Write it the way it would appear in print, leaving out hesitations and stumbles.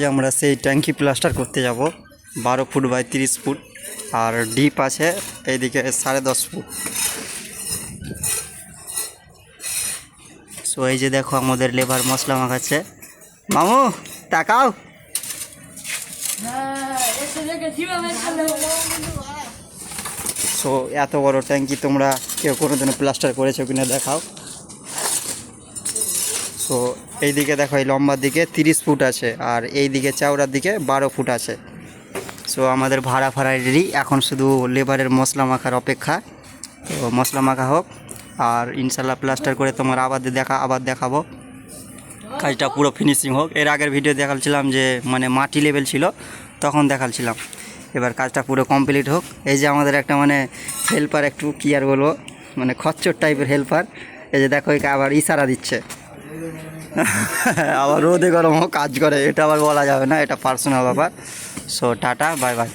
যে আমরা সেই ট্যাঙ্কি প্লাস্টার করতে যাব 12 ফুট বাই 30 ফুট আর ডিপ আছে এইদিকে 10.5 ফুট। সো এই যে দেখো আমাদের লেবার মশলা মাখাচ্ছে। মামু তাকাও। সো এত বড় ট্যাঙ্কি তোমরা কেউ কোনোদিনও প্লাস্টার করেছো কিনা দেখাও। সো এই দিকে দেখো, এই লম্বার দিকে 30 ফুট আছে আর এই দিকে চওড়ার দিকে 12 ফুট আছে। সো আমাদের ভাড়া রেডি, এখন শুধু লেবারের মশলা মাখার অপেক্ষা। তো মশলা মাখা হোক আর ইনশাল্লাহ প্লাস্টার করে তোমার আবার দেখাবো কাজটা পুরো ফিনিশিং হোক। এর আগের ভিডিও দেখাচ্ছিলাম যে মানে মাটি লেভেল ছিল, তখন দেখাচ্ছিলাম। এবার কাজটা পুরো কমপ্লিট হোক। এই যে আমাদের একটা মানে হেল্পার, একটু কী আর বলবো, মানে খচ্চর টাইপের হেল্পার। এই যে দেখো, একে আবার ইশারা দিচ্ছে। আবার রোদে গরমও কাজ করে, এটা আবার বলা যাবে না, এটা পার্সোনাল ব্যাপার। So tata, bye bye.